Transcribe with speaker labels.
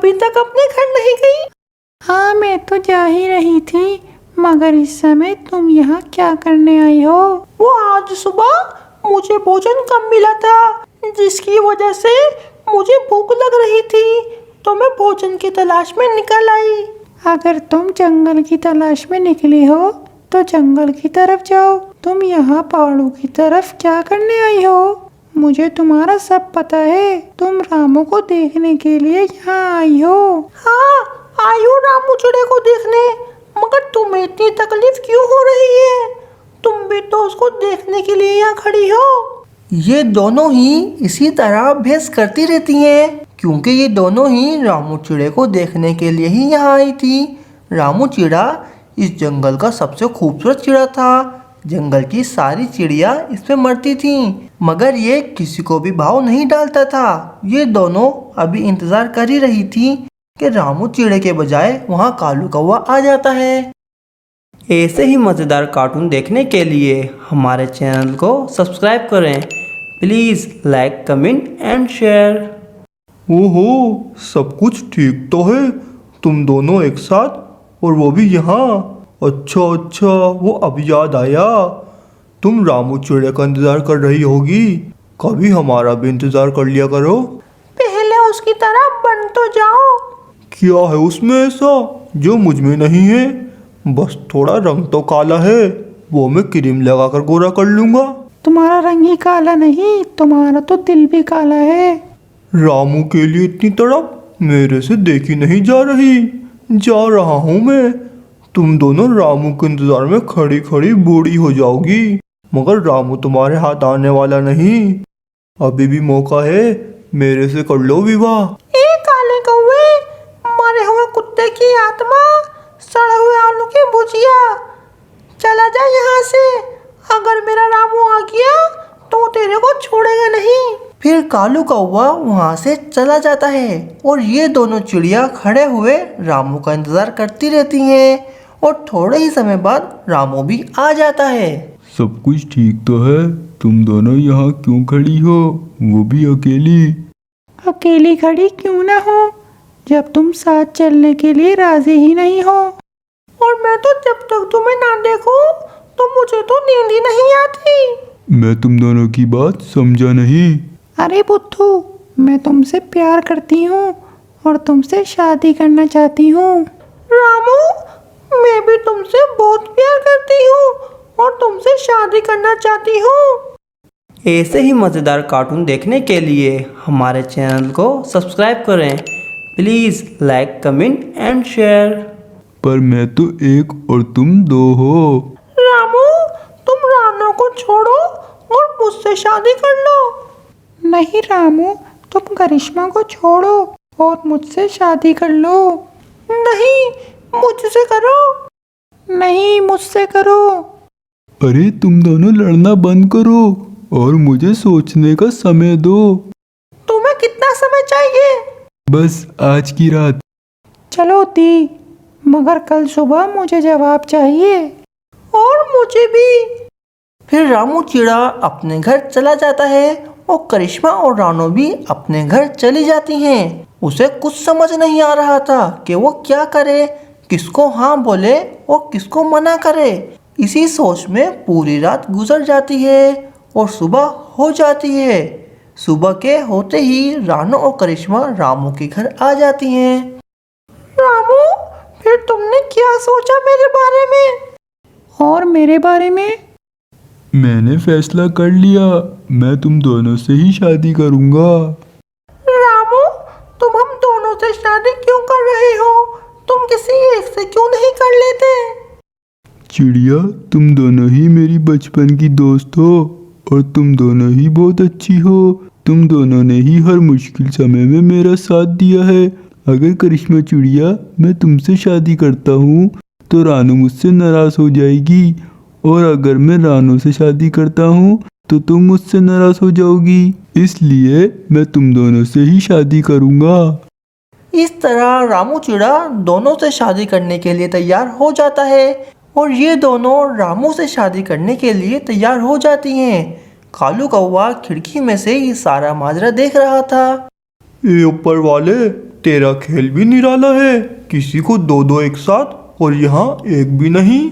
Speaker 1: अभी तक अपने घर नहीं गई?
Speaker 2: हाँ, मैं तो जा ही रही थी, मगर इस समय तुम यहाँ क्या करने आई हो?
Speaker 1: वो आज सुबह मुझे भोजन कम मिला था, जिसकी वजह से मुझे भूख लग रही थी, तो मैं भोजन की तलाश में निकल आई।
Speaker 2: अगर तुम जंगल की तलाश में निकली हो तो जंगल की तरफ जाओ। तुम यहाँ पहाड़ों की तरफ क्या करने आई हो? मुझे तुम्हारा सब पता है। तुम रामू को देखने के लिए यहाँ आई हो।
Speaker 1: हाँ, आई हूँ रामू चिड़े को देखने, मगर तुम्हें इतनी तकलीफ क्यों हो रही है? तुम भी तो उसको देखने के लिए यहाँ खड़ी हो। ये दोनों ही इसी तरह बहस करती रहती हैं, क्योंकि ये दोनों ही रामू चिड़े को देखने के लिए ही यहाँ आई थी। रामू चिड़ा इस जंगल का सबसे खूबसूरत चिड़ा था। जंगल की सारी चिड़िया इस पे मरती थीं, मगर ये किसी को भी भाव नहीं डालता था। ये दोनों अभी इंतजार कर ही रही थी कि रामू चिड़े के बजाय वहाँ कालू कौवा आ जाता है। ऐसे ही मज़ेदार कार्टून देखने के लिए हमारे चैनल को सब्सक्राइब करें। Please like, comment and share.
Speaker 3: ओहो, सब कुछ ठीक तो है। तुम दोनों एक साथ, और वो भी यहाँ। अच्छा अच्छा, वो अभी याद आया, तुम रामू चिड़े का इंतज़ार कर रही होगी। कभी हमारा भी इंतज़ार कर लिया करो।
Speaker 1: पहले उसकी तरह बन तो जाओ।
Speaker 3: क्या है उसमें ऐसा जो मुझ में नहीं है? बस थोड़ा रंग तो काला है, वो मैं क्रीम लगाकर गोरा कर लूँगा।
Speaker 2: तुम्हारा रंग ही काला नहीं, तुम्हारा तो दिल भी काला है।
Speaker 3: रामू के लिए इतनी तड़प मेरे से देखी नहीं जा रही। जा रहा हूँ मैं। तुम दोनों रामू के इंतजार में खड़ी खड़ी बूढ़ी हो जाओगी, मगर रामू तुम्हारे हाथ आने वाला नहीं। अभी भी मौका है, मेरे से कर लो विवाह।
Speaker 1: ए काले कौवे, मरे हुए कुत्ते की आत्मा, सड़े हुए आलू की भुजिया, चला जा यहाँ से। अगर मेरा रामू आ गया तो तेरे को छोड़ेगा नहीं। फिर कालू कौवा वहाँ से चला जाता है और ये दोनों चिड़िया खड़े हुए रामू का इंतजार करती रहती हैं, और थोड़े ही समय बाद रामू भी आ जाता है।
Speaker 3: सब कुछ ठीक तो है? तुम दोनों यहाँ क्यों खड़ी हो, वो भी अकेली?
Speaker 2: अकेली खड़ी क्यों ना हो, जब तुम साथ चलने के लिए राजी ही नहीं हो।
Speaker 1: और मैं तो जब तक तुम्हें ना देखूं तो मुझे तो नींद ही नहीं आती।
Speaker 3: मैं तुम दोनों की बात समझा नहीं।
Speaker 2: अरे बुद्धू, मैं तुमसे प्यार करती हूँ और तुमसे शादी करना चाहती हूँ।
Speaker 1: रामू, मैं भी तुमसे बहुत प्यार करती हूँ और तुमसे शादी करना चाहती हूँ। ऐसे ही मज़ेदार कार्टून देखने के लिए हमारे चैनल को सब्सक्राइब करें। Please like, comment and share.
Speaker 3: पर मैं तो एक और तुम दो हो।
Speaker 1: रामू, तुम रानो को छोड़ो और मुझसे शादी कर लो।
Speaker 2: नहीं रामू, तुम करिश्मा को छोड़ो और मुझसे शादी कर लो।
Speaker 1: नहीं, मुझसे करो।
Speaker 2: नहीं, मुझसे करो।
Speaker 3: अरे तुम दोनों लड़ना बंद करो और मुझे सोचने का समय दो।
Speaker 1: तुम्हें कितना समय चाहिए?
Speaker 3: बस आज की रात।
Speaker 2: चलो दी, मगर कल सुबह मुझे जवाब चाहिए।
Speaker 1: और मुझे भी। फिर रामू चिड़ा अपने घर चला जाता है और करिश्मा और रानो भी अपने घर चली जाती हैं। उसे कुछ समझ नहीं आ रहा था कि वो क्या करे, किसको हाँ बोले और किसको मना करे। इसी सोच में पूरी रात गुजर जाती है और सुबह हो जाती है। सुबह के होते ही रानो और करिश्मा रामू के घर आ जाती हैं। रामू, फिर तुमने क्या सोचा मेरे बारे में?
Speaker 2: और मेरे बारे में?
Speaker 3: मैंने फैसला कर लिया, मैं तुम दोनों से ही शादी करूंगा।
Speaker 1: रामू, तुम हम दोनों से शादी क्यों कर रहे हो? तुम किसी एक से क्यों नहीं कर लेते?
Speaker 3: चिड़िया, तुम दोनों ही मेरी बचपन की दोस्त हो और तुम दोनों ही बहुत अच्छी हो। तुम दोनों ने ही हर मुश्किल समय में मेरा साथ दिया है। अगर करिश्मा चिड़िया, मैं तुमसे शादी करता हूँ तो रानू मुझसे नाराज हो जाएगी, और अगर मैं रानू से शादी करता हूँ तो तुम मुझसे नाराज हो जाओगी। इसलिए मैं तुम दोनों से ही शादी करूँगा।
Speaker 1: इस तरह रामू चिड़ा दोनों से शादी करने के लिए तैयार हो जाता है और ये दोनों रामू से शादी करने के लिए तैयार हो जाती हैं। कालू कौवा खिड़की में से ये सारा माजरा देख रहा था।
Speaker 3: ए ऊपर वाले, तेरा खेल भी निराला है, किसी को दो दो एक साथ और यहाँ एक भी नहीं।